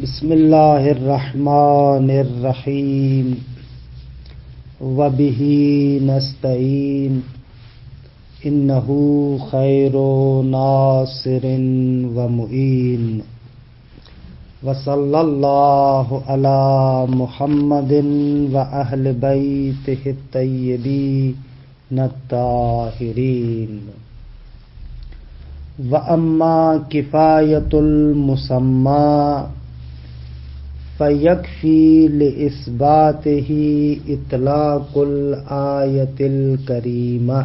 بسم اللہ الرحمن الرحیم وبہ نستعین انہ خیر ناصر ومعین وصلی اللہ علی محمد واہل بیتہ الطیبین الطاہرین وَأَمَّا كِفَایَةُ الْمُسَمَّى فَيَكْفِي لِإِثْبَاتِهِ إِطْلَاقُ الْآيَةِ الْكَرِيمَةِ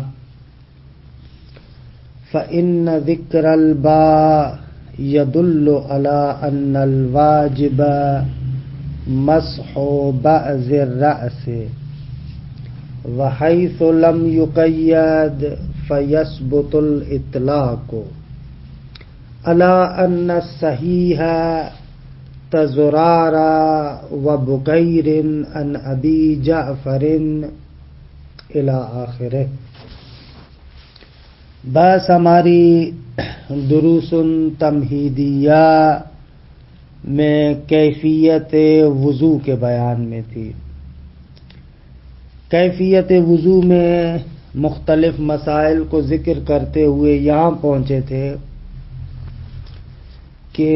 فَإِنَّ ذِكْرَ الْبَاءِ يَدُلُّ عَلَى أَنَّ الْوَاجِبَ مَسْحُ بَعْضِ الرَّأْسِ وَحَيْثُ لَمْ يُقَيَّدْ فَيَثْبُتُ الْإِطْلَاقُ عَلَى أَنَّ الصَّحِيحَ تَزُرَارَ وَبُكَيْرٍ عَنْ أَبِي جَعْفَرٍ إِلَى آخِرِهِ۔ بس ہماری دروس تمہیدیہ میں کیفیت وضو کے بیان میں تھی۔ کیفیت وضو میں مختلف مسائل کو ذکر کرتے ہوئے یہاں پہنچے تھے کہ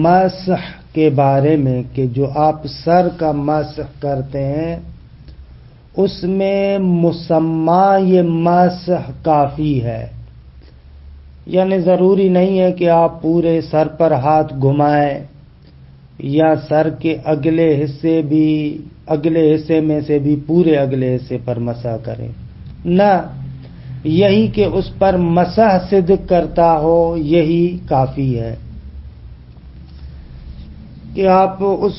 مسح کے بارے میں کہ جو آپ سر کا مسح کرتے ہیں اس میں مسمى یہ مسح کافی ہے، یعنی ضروری نہیں ہے کہ آپ پورے سر پر ہاتھ گھمائیں یا سر کے اگلے حصے میں سے بھی پورے اگلے حصے پر مسح کریں، نہ، یہی کہ اس پر مسح صدق کرتا ہو یہی کافی ہے کہ آپ اس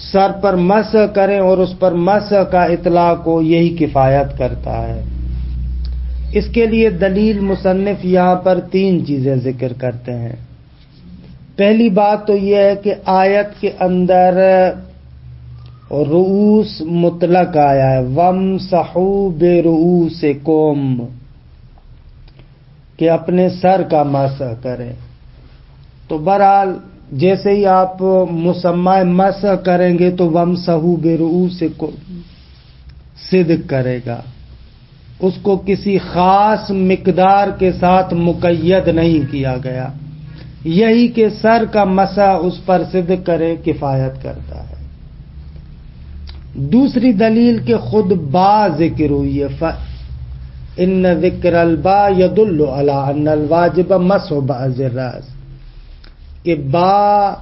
سر پر مسح کریں اور اس پر مسح کا اطلاق ہو، یہی کفایت کرتا ہے۔ اس کے لیے دلیل مصنف یہاں پر 3 چیزیں ذکر کرتے ہیں۔ پہلی بات تو یہ ہے کہ آیت کے اندر رؤوس مطلق آیا ہے، وَامْسَحُوا بِرُؤُوسِكُمْ، کہ اپنے سر کا مسح کریں۔ تو بہرحال جیسے ہی آپ مسمى مسح کریں گے تو وَامْسَحُوا بِرُؤُوسِكُمْ صدق کرے گا، اس کو کسی خاص مقدار کے ساتھ مقید نہیں کیا گیا، یہی کہ سر کا مسح اس پر صدق کرے کفایت کرتا ہے۔ دوسری دلیل کہ خود با ذکر ہوئی ہے، فَإِنَّ ذِكْرَ الْبَاءِ يَدُلُّ عَلَى أَنَّ الْوَاجِبَ مَسْحُ بَعْضِ الرَّأْسِ، کہ با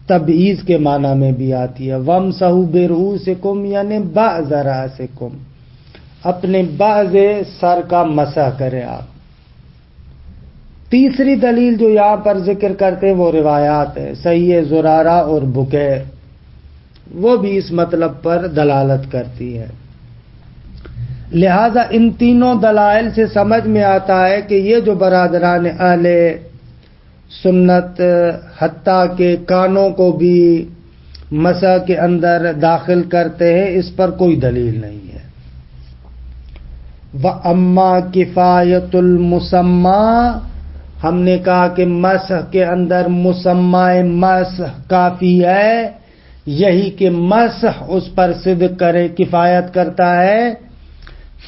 تبعیض کے معنی میں بھی آتی ہے، وَامْسَحُوا بِرُؤُوسِكُمْ یعنی بَعْضَ رَأْسِكُمْ، اپنے بعض سر کا مسح کریں آپ۔ تیسری دلیل جو یہاں پر ذکر کرتے ہیں وہ روایات ہے، صحیح زرارہ اور بکیر، وہ بھی اس مطلب پر دلالت کرتی ہے۔ لہذا ان تینوں دلائل سے سمجھ میں آتا ہے کہ یہ جو برادران اہل سنت حتیٰ کہ کانوں کو بھی مسح کے اندر داخل کرتے ہیں، اس پر کوئی دلیل نہیں ہے۔ وَأَمَّا كِفَایَةُ الْمُسَمَّى، ہم نے کہا کہ مسح کے اندر مسمى مسح کافی ہے، یہی کہ مسح اس پر صدق کرے کفایت کرتا ہے۔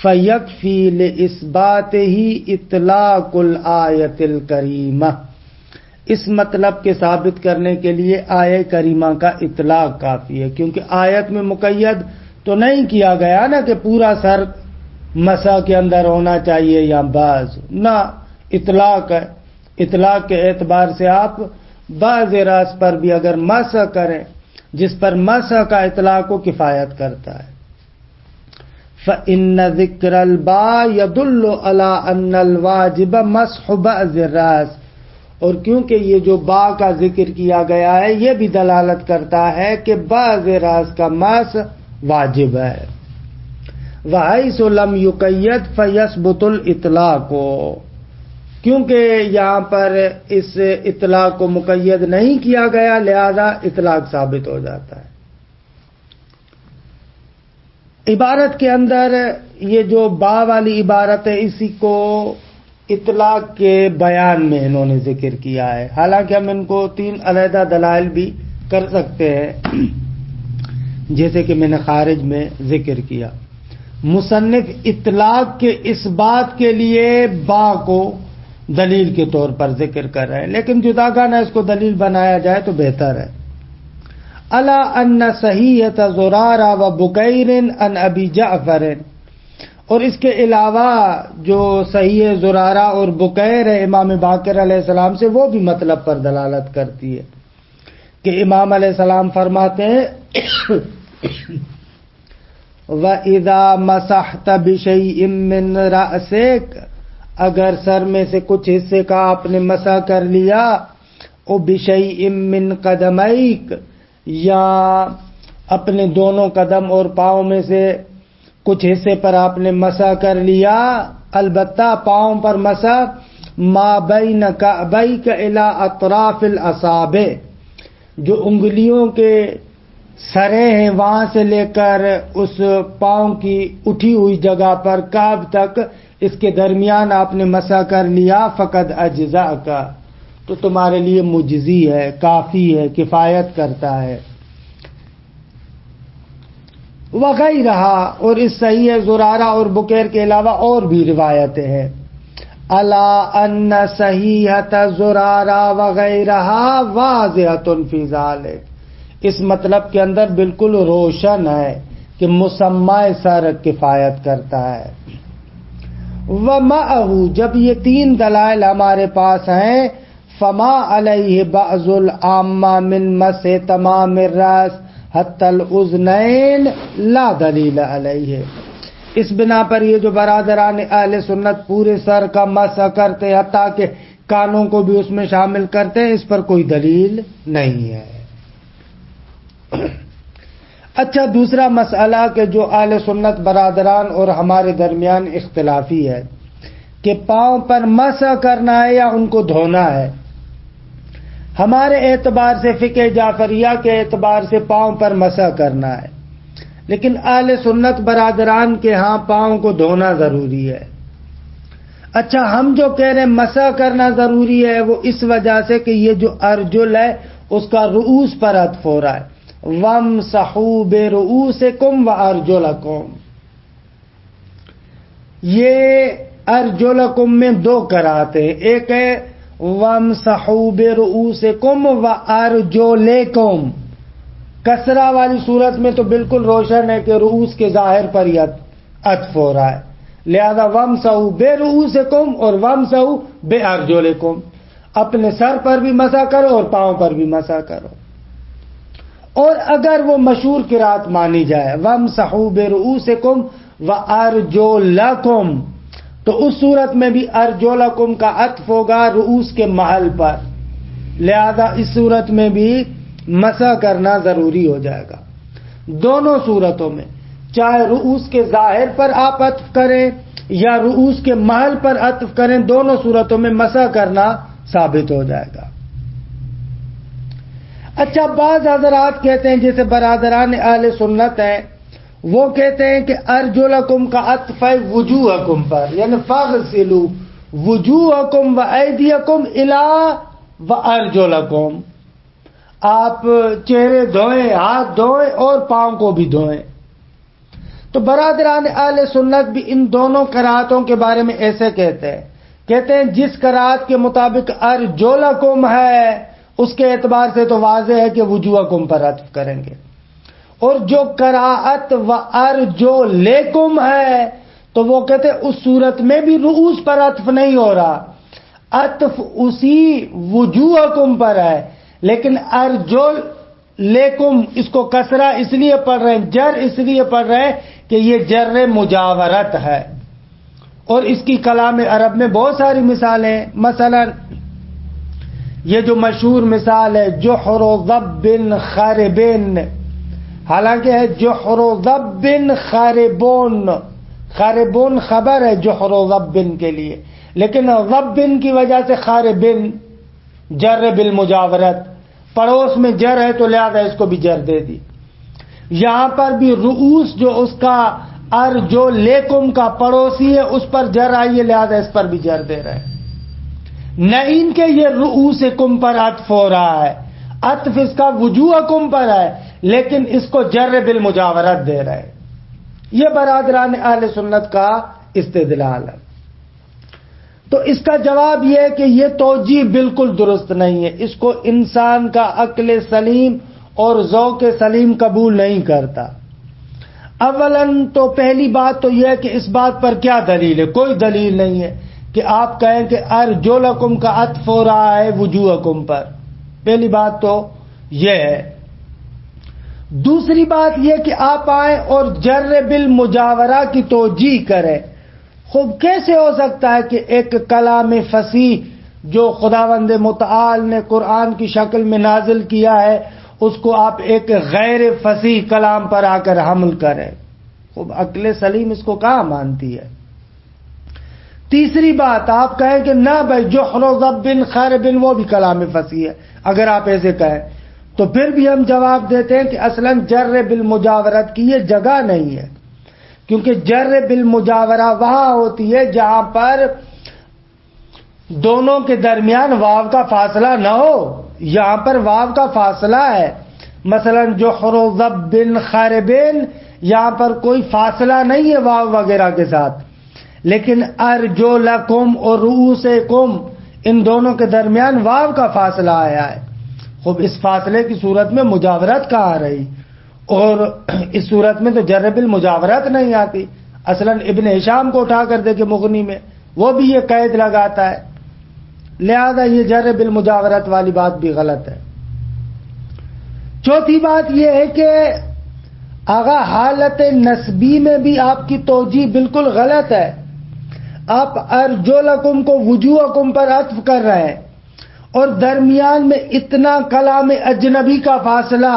فَيَكْفِي لِإِثْبَاتِهِ إِطْلَاقُ الْآيَةِ الْكَرِيمَةِ، اس مطلب کے ثابت کرنے کے لیے آیہ کریمہ کا اطلاق کافی ہے، کیونکہ آیت میں مقید تو نہیں کیا گیا نا کہ پورا سر مسح کے اندر ہونا چاہیے یا بعض، نہ، اطلاق ہے۔ اطلاق کے اعتبار سے آپ بعض راس پر بھی اگر مسح کریں جس پر مسح کا اطلاق کو کفایت کرتا ہے۔ فَإِنَّ ذِكْرَ الْبَاءِ يَدُلُّ عَلَى أَنَّ الْوَاجِبَ مَسْحُ بَعْضِ الرَّأْسِ، اور کیونکہ یہ جو با کا ذکر کیا گیا ہے یہ بھی دلالت کرتا ہے کہ بعض راس کا مسح واجب ہے۔ وَحَيْثُ لَمْ يُقَيَّدْ فَيَثْبُتُ الْإِطْلَاقُ، کیونکہ یہاں پر اس اطلاق کو مقید نہیں کیا گیا لہذا اطلاق ثابت ہو جاتا ہے۔ عبارت کے اندر یہ جو با والی عبارت ہے اسی کو اطلاق کے بیان میں انہوں نے ذکر کیا ہے، حالانکہ ہم ان کو 3 علیحدہ دلائل بھی کر سکتے ہیں، جیسے کہ میں نے خارج میں ذکر کیا۔ مصنف اطلاق کے اس بات کے لیے با کو دلیل کے طور پر ذکر کر رہے ہیں، لیکن جداگانہ اس کو دلیل بنایا جائے تو بہتر ہے۔ الا ان صحیحۃ زرارہ و بکیر عن ابی جعفر، اور اس کے علاوہ جو صحیح زرارہ اور بکیر ہے امام باقر علیہ السلام سے، وہ بھی مطلب پر دلالت کرتی ہے کہ امام علیہ السلام فرماتے ہیں وَإِذَا مَسَحْتَ بِشَيْءٍ مِّن رَأْسِكَ، اگر سر میں سے کچھ حصے کا آپ نے مسح کر لیا، او بِشَيْءٍ مِّن قَدَمَيْكَ، یا اپنے دونوں قدم اور پاؤں میں سے کچھ حصے پر آپ نے مسح کر لیا، البتہ پاؤں پر مسح ما بین کعبیک الی اطراف الاصابع، جو انگلیوں کے سرے ہیں وہاں سے لے کر اس پاؤں کی اٹھی ہوئی جگہ پر کعب تک، اس کے درمیان آپ نے مسح کر لیا، فقد اجزاءک، تو تمہارے لیے مجزی ہے، کافی ہے، کفایت کرتا ہے۔ وغیرہ، اور اس صحیح زرارہ اور بکیر کے علاوہ اور بھی روایتیں ہیں۔ الا ان صحیحۃ زرارہ وغیرہ واضحۃ فی ذلک، اس مطلب کے اندر بالکل روشن ہے کہ مسمى سر کفایت کرتا ہے۔ وَمَعَهُ، جب یہ تین دلائل ہمارے پاس ہیں، فَمَا عَلَيْهِ بَعْضُ الْعَامَّةِ مِنْ مَسْحِ تَمَامِ الرَّأْسِ حَتَّى الْأُذْنَيْنِ لَا دَلِيلَ عَلَيْهِ، اس بنا پر یہ جو برادران اہل سنت پورے سر کا مسح کرتے حتیٰ کہ کانوں کو بھی اس میں شامل کرتے ہیں، اس پر کوئی دلیل نہیں ہے۔ اچھا، دوسرا مسئلہ کہ جو اہل سنت برادران اور ہمارے درمیان اختلافی ہے کہ پاؤں پر مسح کرنا ہے یا ان کو دھونا ہے۔ ہمارے اعتبار سے، فقہ جعفریہ کے اعتبار سے پاؤں پر مسح کرنا ہے، لیکن اہل سنت برادران کے ہاں پاؤں کو دھونا ضروری ہے۔ اچھا، ہم جو کہہ رہے ہیں مسح کرنا ضروری ہے، وہ اس وجہ سے کہ یہ جو ارجل ہے اس کا رؤوس پر عطف ہو رہا ہے، وَامْسَحُوا بِرُؤُوسِكُمْ وَأَرْجُلَكُمْ، یہ ارجلکم میں دو قرأتیں ہیں، ایک ہے وَامْسَحُوا بِرُؤُوسِكُمْ وَأَرْجُلِكُمْ، کسرہ والی صورت میں تو بالکل روشن ہے کہ رؤوس کے ظاہر پر ہی عطف ہو رہا ہے، لہذا وَامْسَحُوا بِرُؤُوسِكُمْ اور وَامْسَحُوا بِأَرْجُلِكُمْ، اپنے سر پر بھی مسح کرو اور پاؤں پر بھی مسح کرو۔ اور اگر وہ مشہور قرات مانی جائے وَامْسَحُوا بِرُؤُوسِكُمْ وَأَرْجُلَكُمْ، تو اس صورت میں بھی ارجلکم کا عطف ہوگا رؤوس کے محل پر، لہذا اس صورت میں بھی مسح کرنا ضروری ہو جائے گا۔ دونوں صورتوں میں چاہے رؤوس کے ظاہر پر آپ عطف کریں یا رؤوس کے محل پر عطف کریں، دونوں صورتوں میں مسح کرنا ثابت ہو جائے گا۔ اچھا، بعض حضرات کہتے ہیں جیسے برادران اہل سنت ہیں، وہ کہتے ہیں کہ ارجلکم کا عطف ہے وجوہکم پر، یعنی فاغسلوا وجوہکم وایدیکم الی وارجلکم، آپ چہرے دھوئیں، ہاتھ دھوئیں اور پاؤں کو بھی دھوئیں۔ تو برادران اہل سنت بھی ان دونوں قرأتوں کے بارے میں ایسے کہتے ہیں جس قرأت کے مطابق ارجلکم ہے اس کے اعتبار سے تو واضح ہے کہ وجوہکم پر عطف کریں گے، اور جو قرأت وارجلکم ہے تو وہ کہتے ہیں اس صورت میں بھی رؤوس پر عطف نہیں ہو رہا، عطف اسی وجوہکم پر ہے، لیکن ارجلکم اس کو کسرہ اس لیے پڑھ رہے ہیں، جر اس لیے پڑھ رہے ہیں کہ یہ جر مجاورت ہے، اور اس کی کلام عرب میں بہت ساری مثالیں ہیں۔ مثلا یہ جو مشہور مثال ہے جحر ضب خارب، حالانکہ ہے جحر ضب خاربون، خاربون خبر ہے جحر ضب کے لیے، لیکن ضب کی وجہ سے خارب جر بالمجاورت، پڑوس میں جر ہے تو لہذا اس کو بھی جر دے دی۔ یہاں پر بھی رؤوس جو اس کا ارجلکم کا پڑوسی ہے اس پر جر آئی ہے، لہذا اس پر بھی جر دے رہے ہیں۔ نہ ان کے یہ رؤوسکم پر عطف ہو رہا ہے، عطف اس کا وجوہکم پر ہے، لیکن اس کو جر بالمجاورت دے رہے. یہ برادران اہل سنت کا استدلال ہے. تو اس کا جواب یہ ہے کہ یہ توجیہ بالکل درست نہیں ہے. اس کو انسان کا عقل سلیم اور ذوق سلیم قبول نہیں کرتا. اولاً تو پہلی بات تو یہ ہے کہ اس بات پر کیا دلیل ہے؟ کوئی دلیل نہیں ہے کہ آپ کہیں کہ ارجلکم کا عطف ہو رہا ہے وجوہکم پر. پہلی بات تو یہ ہے. دوسری بات یہ کہ آپ آئیں اور جر بالمجاورہ کی توجیہ کریں. خوب کیسے ہو سکتا ہے کہ ایک کلام فصیح جو خداوند متعال نے قرآن کی شکل میں نازل کیا ہے اس کو آپ ایک غیر فصیح کلام پر آ کر حمل کریں؟ خوب عقل سلیم اس کو کہاں مانتی ہے. تیسری بات آپ کہیں کہ نہ بھائی جحر و ضب خیر بن وہ بھی کلام فصیح ہے. اگر آپ ایسے کہیں تو پھر بھی ہم جواب دیتے ہیں کہ اصلاً جر بالمجاورت کی یہ جگہ نہیں ہے، کیونکہ جر بالمجاورہ وہاں ہوتی ہے جہاں پر دونوں کے درمیان واو کا فاصلہ نہ ہو. یہاں پر واو کا فاصلہ ہے. مثلا جحر و ضب خربین یہاں پر کوئی فاصلہ نہیں ہے واو وغیرہ کے ساتھ، لیکن ارجلکم اور رؤوسکم ان دونوں کے درمیان واو کا فاصلہ آیا ہے. خوب اس فاصلے کی صورت میں مجاورت کہاں آ رہی؟ اور اس صورت میں تو جر بالمجاورت نہیں آتی. اصلاً ابن ہشام کو اٹھا کر دیکھے مغنی میں وہ بھی یہ قید لگاتا ہے. لہذا یہ جر بالمجاورت والی بات بھی غلط ہے. چوتھی بات یہ ہے کہ آغا حالت نسبی میں بھی آپ کی توجیہ بالکل غلط ہے. آپ ارجلکم کو وجوہکم پر عطف کر رہے ہیں اور درمیان میں اتنا کلام اجنبی کا فاصلہ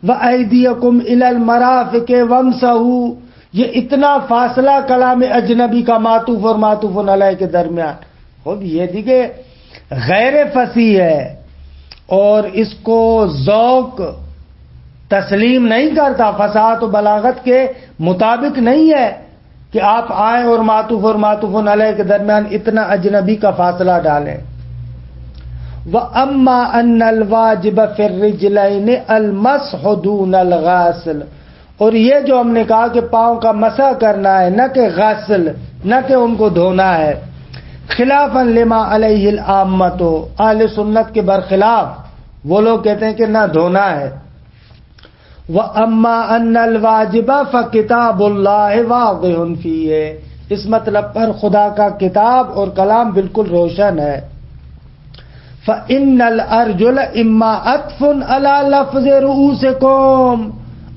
وَأَيْدِيَكُمْ إِلَى الْمَرَافِقِ وَامْسَحُوا، یہ اتنا فاصلہ کلام اجنبی کا معطوف اور معطوف علیہ کے درمیان. خود یہ دیکھیں غیر فصیح ہے اور اس کو ذوق تسلیم نہیں کرتا، فصاحت و بلاغت کے مطابق نہیں ہے کہ آپ آئیں اور معطوف علیہ کے درمیان اتنا اجنبی کا فاصلہ ڈالیں. وَأَمَّا أَنَّ الْوَاجِبَ فِي الرِّجْلَيْنِ الْمَسْحُ دُونَ الْغَاسِلِ، اور یہ جو ہم نے کہا کہ پاؤں کا مسح کرنا ہے نہ کہ غسل، نہ کہ ان کو دھونا ہے، خلافاً لما علیہ العامۃ، اہل سنت کے برخلاف وہ لوگ کہتے ہیں کہ نہ دھونا ہے. وَأَمَّا أَنَّ الْوَاجِبَ فَكِتَابُ اللَّهِ وَاضِحٌ فِيهِ، اس مطلب پر خدا کا کتاب اور کلام بالکل روشن ہے. فَإِنَّ الْأَرْجُلَ إِمَّا عَطْفٌ عَلَى لَفْظِ رُؤُوسِكُمْ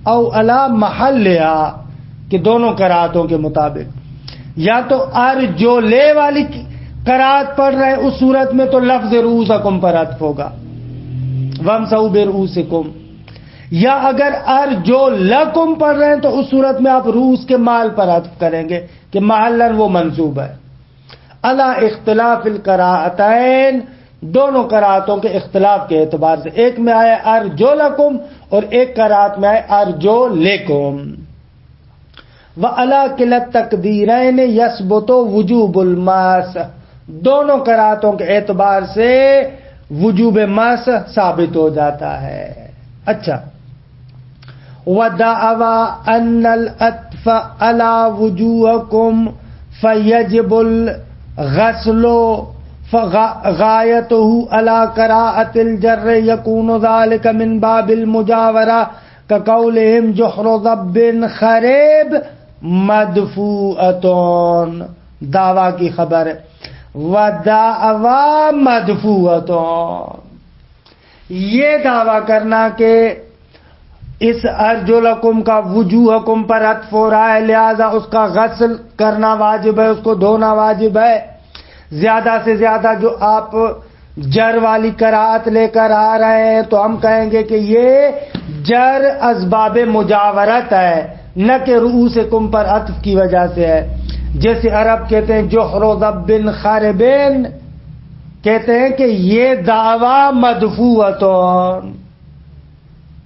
أَوْ عَلَى مَحَلِّهَا، کہ دونوں قرأتوں کے مطابق یا تو ارجلے والی قرأت پڑھ رہے اس صورت میں تو لفظ رؤوسکم پر عطف ہوگا وَامْسَحُوا بِرُؤُوسِكُمْ، یا اگر ارجلکم پڑھ رہے ہیں تو اس صورت میں آپ رؤوس کے مال پر عطف کریں گے کہ محلاً وہ منصوب ہے. علی اختلاف القراءتین، دونوں قرأتوں کے اختلاف کے اعتبار سے، ایک میں آیا ارجلکم اور ایک قرأت میں آیا ارجلکم. وعلی کلا التقدیرین یثبت وجوب المسح، دونوں قرأتوں کے اعتبار سے وجوب مسح ثابت ہو جاتا ہے. اچھا، وَدَعَوَا أَنَّ الْعَطْفَ عَلَى وُجُوهَكُمْ فَيَجِبُ الْغَسْلُ فَغَایَتُهُ عَلَى قِرَاءَةِ الْجَرِّ يَكُونُ ذَلِكَ مِنْ بَابِ الْمُجَاوَرَةِ كَقَوْلِهِمْ جُحْرُ ضَبٍّ خَرِيبٍ مَدْفُوعَةٌ، دعویٰ کی خبر ہے. وَدَعْوَا مَدْفُوعَةٌ، یہ دعویٰ کرنا کہ اس ارجلکم کا وجوہکم پر عطف ہو رہا ہے لہذا اس کا غسل کرنا واجب ہے، اس کو دھونا واجب ہے. زیادہ سے زیادہ جو آپ جر والی قرأت لے کر آ رہے ہیں تو ہم کہیں گے کہ یہ جر اسباب مجاورت ہے نہ کہ رؤوسکم پر عطف کی وجہ سے ہے. جیسے عرب کہتے ہیں جحر ضب خربین، کہتے ہیں کہ یہ دعویٰ مدفوعۃ،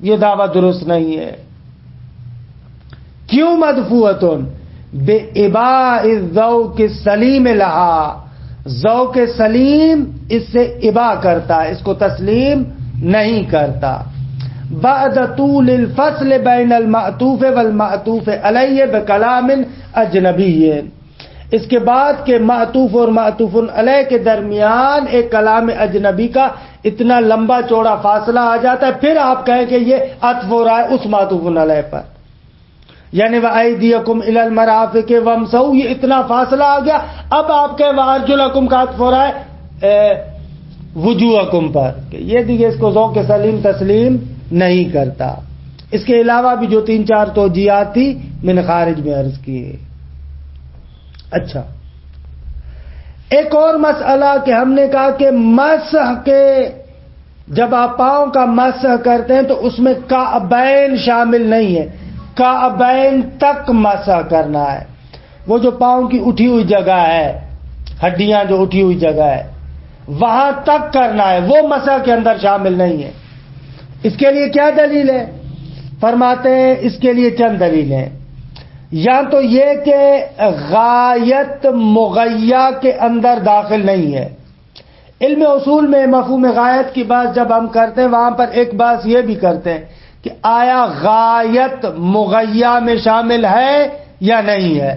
یہ دعویٰ درست نہیں ہے. کیوں مدفوعۃ؟ بے اباء الذوق السلیم لہا، ذوق سلیم اس سے ابا کرتا ہے، اس کو تسلیم نہیں کرتا. بعد طول الفصل بین المعطوف والمعطوف علیہ بکلام اجنبی، اس کے بعد کہ معطوف اور معطوف علیہ کے درمیان ایک کلام اجنبی کا اتنا لمبا چوڑا فاصلہ آ جاتا ہے، پھر آپ کہیں کہ یہ عطف ہو رہا ہے اس معطوف علیہ پر. یعنی وَأَيْدِيَكُمْ إِلَى الْمَرَافِقِ وَامْسَحُوا، یہ اتنا فاصلہ آ گیا. اب آپ کے وَأَرْجُلَكُمْ کا عطف ہو رہا ہے وجوہکم پر، کہ یہ دیکھیے اس کو ذوق سلیم تسلیم نہیں کرتا. اس کے علاوہ بھی جو 3-4 توجیہات تھی میں نے خارج میں عرض کیے. اچھا، ایک اور مسئلہ کہ ہم نے کہا کہ مسح کے جب آپ پاؤں کا مسح کرتے ہیں تو اس میں کعبین شامل نہیں ہے، کعبین تک مسح کرنا ہے. وہ جو پاؤں کی اٹھی ہوئی جگہ ہے، ہڈیاں جو اٹھی ہوئی جگہ ہے وہاں تک کرنا ہے، وہ مسح کے اندر شامل نہیں ہے. اس کے لیے کیا دلیل ہے؟ فرماتے ہیں اس کے لیے چند دلیلیں. یا تو یہ کہ غایت مغیّہ کے اندر داخل نہیں ہے. علم اصول میں مفہوم غایت کی بات جب ہم کرتے ہیں وہاں پر ایک بات یہ بھی کرتے ہیں کہ آیا غایت مغیّہ میں شامل ہے یا نہیں ہے.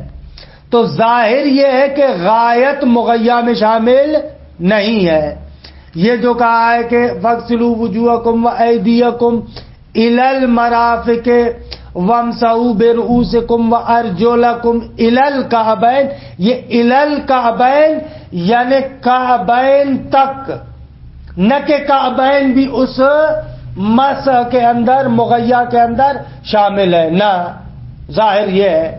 تو ظاہر یہ ہے کہ غایت مغیّہ میں شامل نہیں ہے. یہ جو کہا ہے کہ فاغسلوا وجوہکم وایدیکم الی المرافق وامسحوا برؤوسکم وارجلکم الی الکعبین، یہ الی الکعبین یعنی کعبین تک، نہ کہ کعبین بھی اس مسح کے اندر مغیّہ کے اندر شامل ہے. نہ، ظاہر یہ ہے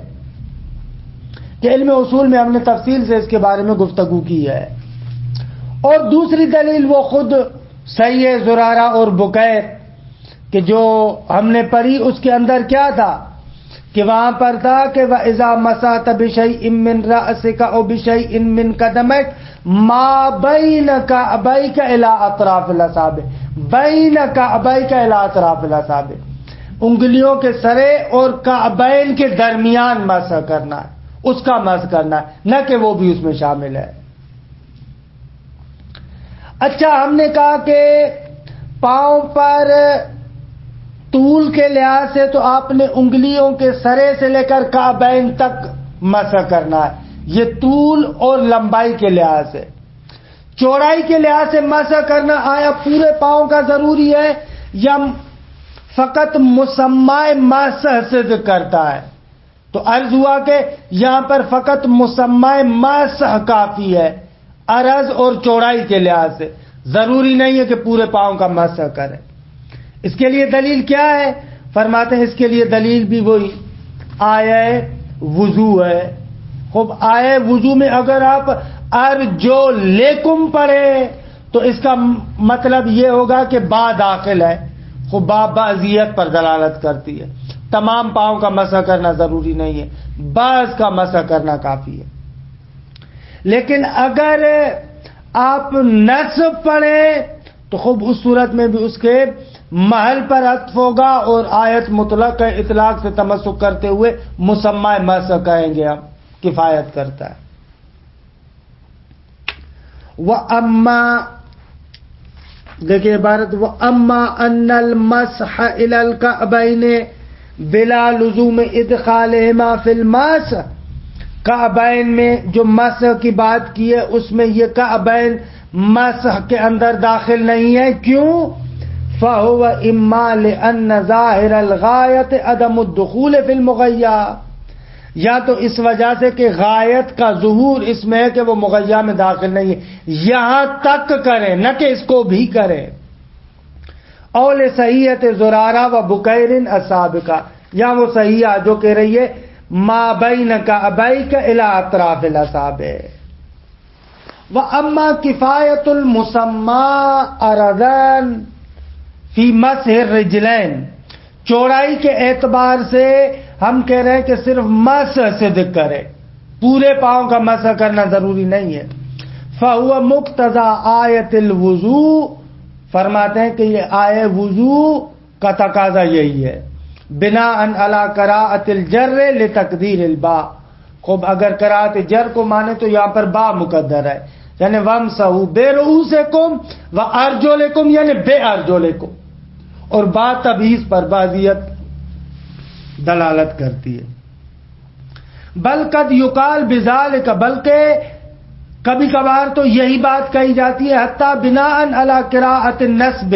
کہ علم اصول میں ہم نے تفصیل سے اس کے بارے میں گفتگو کی ہے. اور دوسری دلیل وہ خود صحیح زرارہ اور بکیر کہ جو ہم نے پڑھی اس کے اندر کیا تھا کہ وہاں پر تھا کہ وَإِذَا مَسَحْتَ بِشَيْءٍ مِّن رَأْسِكَ أَوْ بِشَيْءٍ مِّن قَدَمَيْكَ مَا بَيْنَ كَعْبَيْكَ إِلَىٰ أَطْرَافِ الْأَصَابِعِ، بَيْنَ كَعْبَيْكَ إِلَىٰ أَطْرَافِ الْأَصَابِعِ، انگلیوں کے سرے اور کعبین کے درمیان مسح کرنا ہے، اس کا مسح کرنا ہے، نہ کہ وہ بھی اس میں شامل ہے. اچھا، ہم نے کہا کہ پاؤں پر طول کے لحاظ سے تو آپ نے انگلیوں کے سرے سے لے کر کعبین تک مسح کرنا ہے، یہ طول اور لمبائی کے لحاظ سے. چوڑائی کے لحاظ سے مسح کرنا آیا پورے پاؤں کا ضروری ہے یا فقط مسمى مسح سے کرتا ہے؟ تو عرض ہوا کہ یہاں پر فقط مسمى مسح کافی ہے عرض اور چوڑائی کے لحاظ سے، ضروری نہیں ہے کہ پورے پاؤں کا مسح کرے. اس کے لیے دلیل کیا ہے؟ فرماتے ہیں اس کے لیے دلیل بھی وہی آیہ وضو ہے. خوب آیہ وضو میں اگر آپ ارجلکم پڑھے تو اس کا مطلب یہ ہوگا کہ با داخل ہے. خوب با بعضیت پر دلالت کرتی ہے، تمام پاؤں کا مسح کرنا ضروری نہیں ہے، بعض کا مسح کرنا کافی ہے. لیکن اگر آپ نصب پڑھیں تو خوب اس صورت میں بھی اس کے محل پر عطف ہوگا اور آیت مطلق اطلاق سے تمسک کرتے ہوئے مسمى مسح کہیں گے، ہم کفایت کرتا ہے. وَأَمَّا، دیکھیں عبارت، وَأَمَّا أَنَّ الْمَسْحَ إِلَى الْكَعْبَيْنِ بِلَا لُزُومِ إِدْخَالِهِمَا فِي الْمَسْحِ، کعبین میں جو مسح کی بات کی ہے اس میں یہ کعبین مسح کے اندر داخل نہیں ہے. کیوں؟ فَهُوَ إِمَّا لِأَنَّ ظَاهِرَ الْغَایَةِ عَدَمُ الدُّخُولِ فِي الْمُغَیّہ، یا تو اس وجہ سے کہ غایت کا ظہور اس میں ہے کہ وہ مغیّہ میں داخل نہیں ہے، یہاں تک کریں نہ کہ اس کو بھی کریں. اول صحیحت زرارہ و بکیر السابقہ، یا وہ صحیحہ جو کہہ رہی ہے ما بین کعبیک الی اطراف الاصابع. واما کفایت المسمى عرضاً فی مسح الرجلین، چوڑائی کے اعتبار سے ہم کہہ رہے ہیں کہ صرف مسح سے ذکر ہے، پورے پاؤں کا مسح کرنا ضروری نہیں ہے. فهو مقتضى آیت الوضوء، فرماتے ہیں کہ یہ آیہ وضو کا تقاضا یہی ہے. بناء علی قراءۃ الجر لتقدیر الباء، خوب اگر قراءت جر کو مانے تو یہاں پر با مقدر ہے، یعنی وامسحوا برؤوسکم وارجلکم یعنی بے ارجلکم، اور با تبعیض پر بعضیت دلالت کرتی ہے۔ بل قد یقال بذالک، بلکہ کبھی کبھار تو یہی بات کہی جاتی ہے، حتی بناء علی قراءۃ النصب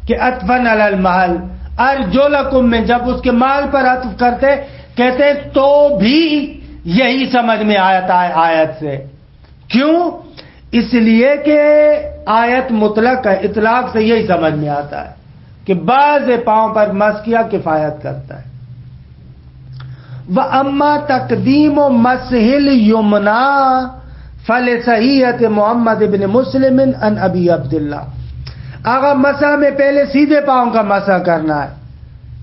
کہ عطفا علی المحل، ارجلکم میں جب اس کے مال پر عطف کرتے کہتے تو بھی یہی سمجھ میں آتا ہے آیت سے۔ کیوں؟ اس لیے کہ آیت مطلق ہے، اطلاق سے یہی سمجھ میں آتا ہے کہ بعض پاؤں پر مس کیا کفایت کرتا ہے۔ وَأَمَّا تَقْدِيمُ مَسْحِ الْيُمْنَى فَلِصَحِيحَةِ محمد بن مسلم عن ابی عبداللہ، اگر مسح میں پہلے سیدھے پاؤں کا مسح کرنا ہے،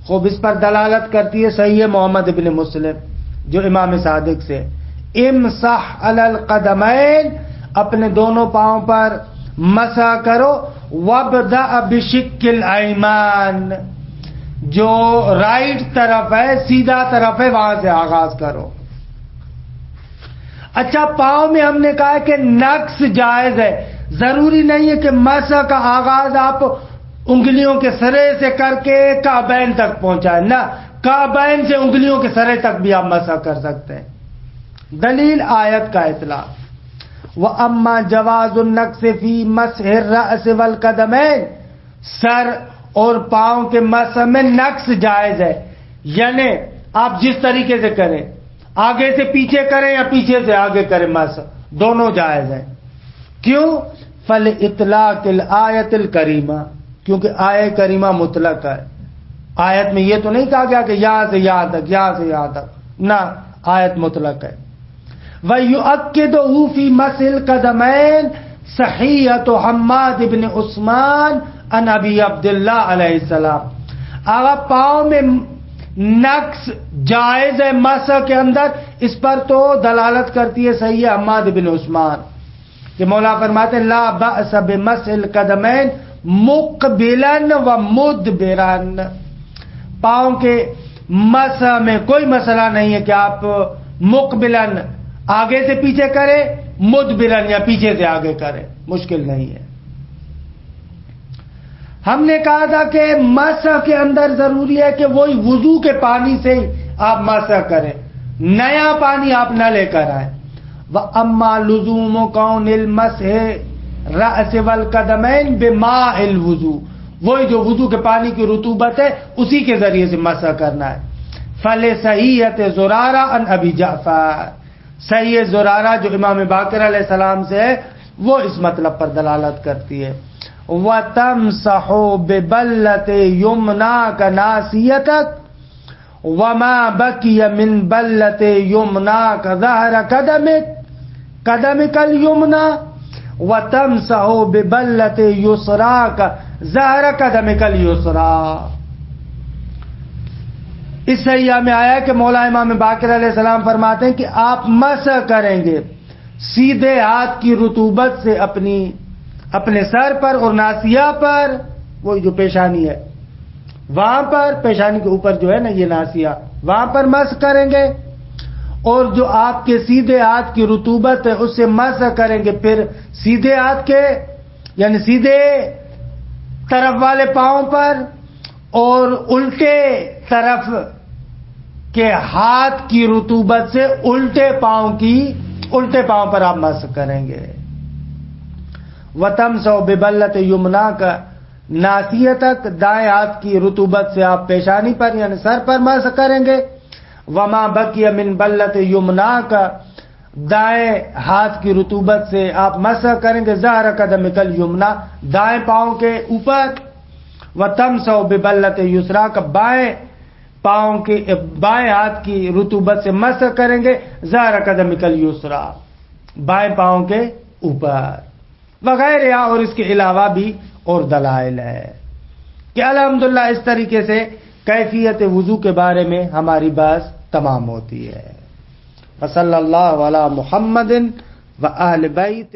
خوب اس پر دلالت کرتی ہے صحیح محمد بن مسلم جو امام صادق سے، امسح علی القدمین، اپنے دونوں پاؤں پر مسح کرو، وابدأ بشق الایمان، جو رائٹ طرف ہے سیدھا طرف ہے وہاں سے آغاز کرو۔ اچھا، پاؤں میں ہم نے کہا کہ نقص جائز ہے، ضروری نہیں ہے کہ مسح کا آغاز آپ انگلیوں کے سرے سے کر کے کعبین تک پہنچائیں، نہ، کعبین سے انگلیوں کے سرے تک بھی آپ مسح کر سکتے ہیں۔ دلیل آیت کا اطلاق، وَأَمَّا جَوَازُ النَّقْصِ فِي مَسْحِ الرَّأْسِ وَالْقَدَمَيْنِ، سر اور پاؤں کے مسح میں نقص جائز ہے، یعنی آپ جس طریقے سے کریں، آگے سے پیچھے کریں یا پیچھے سے آگے کریں، مسح دونوں جائز ہیں۔ کیوں؟ فَلِإِطْلَاقِ الْآیَةِ الْکَرِیمَہ، کیونکہ آیت کریمہ مطلق ہے، آیت میں یہ تو نہیں کہا گیا کہ یہاں سے یہاں تک، یہاں سے یہاں تک، نہ، آیت مطلق ہے۔ وَيُؤَكِّدُهُ فِي مَسْحِ الْقَدَمَيْنِ صَحِیحَةُ حماد بن عثمان عن ابی عبداللہ علیہ السلام، اگر پاؤں میں نقص جائز ہے مسح کے اندر، اس پر تو دلالت کرتی ہے صحیح حماد بن عثمان کہ مولا فرماتے ہیں لا بأس بمسح القدمین مقبلا و مدبرا، پاؤں کے مسح میں کوئی مسئلہ نہیں ہے کہ آپ مقبلا آگے سے پیچھے کریں، مدبرا یا پیچھے سے آگے کریں، مشکل نہیں ہے۔ ہم نے کہا تھا کہ مسح کے اندر ضروری ہے کہ وہی وضو کے پانی سے آپ مسح کریں، نیا پانی آپ نہ لے کر آئیں۔ وَأَمَّا لُزُومُ قَوْنِ الْمَسْحِ رَأْسِ وَالْقَدَمَيْنِ بِمَاءِ الْوُضُوء، وہی جو وضو کے پانی کی رطوبت ہے اسی کے ذریعے سے مسح کرنا ہے۔ فَلِصَحِیحَةِ زُرَارَةَ عن ابی جعفر، صحیح زرارہ جو امام باقر علیہ السلام سے ہے وہ اس مطلب پر دلالت کرتی ہے۔ وَتَمْسَحُ بِبَلَّةِ يُمْنَاكَ نَاسِيَتَكَ وَمَا بَقِيَ مِنْ بَلَّةِ يُمْنَاكَ ظَهْرَ قَدَمِكَ الْيُمْنَى وَتَمْسَحُ بِبَلَّةِ يُسْرَاكَ ظَهْرَ قَدَمِكَ الْيُسْرَى۔ اس صحیحہ میں آیا کہ مولا امام باقر علیہ السلام فرماتے ہیں کہ آپ مسح کریں گے سیدھے ہاتھ کی رطوبت سے اپنے سر پر اور ناسیہ پر، وہ جو پیشانی ہے وہاں پر، پیشانی کے اوپر جو ہے نا یہ ناسیہ، وہاں پر مسح کریں گے، اور جو آپ کے سیدھے ہاتھ کی رطوبت ہے اس سے مسح کریں گے، پھر سیدھے ہاتھ کے یعنی سیدھے طرف والے پاؤں پر، اور الٹے طرف کے ہاتھ کی رطوبت سے الٹے پاؤں پر آپ مسح کریں گے۔ وَتَمْسَحُ بِبَلَّةِ يُمْنَاكَ نَاسِيَتَكَ، دائیں ہاتھ کی رطوبت سے آپ پیشانی پر یعنی سر پر مسح کریں گے۔ وَمَا بَقِيَ مِنْ بَلَّةِ يُمْنَاكَ، دائیں ہاتھ کی رطوبت سے آپ مسح کریں گے ظَهْرَ قَدَمِكَ الْيُمْنَى، دائیں پاؤں کے اوپر۔ وَتَمْسَحُ بِبَلَّةِ يُسْرَاكَ، بائیں ہاتھ کی رطوبت سے مسح کریں گے ظَهْرَ قَدَمِكَ الْيُسْرَى، بائیں پاؤں کے اوپر، وغیرہ، اور اس کے علاوہ بھی اور دلائل ہے کہ الحمدللہ اس طریقے سے کیفیت وضو کے بارے میں ہماری بات تمام ہوتی ہے۔ وصلی اللہ علی محمد و آل بیت۔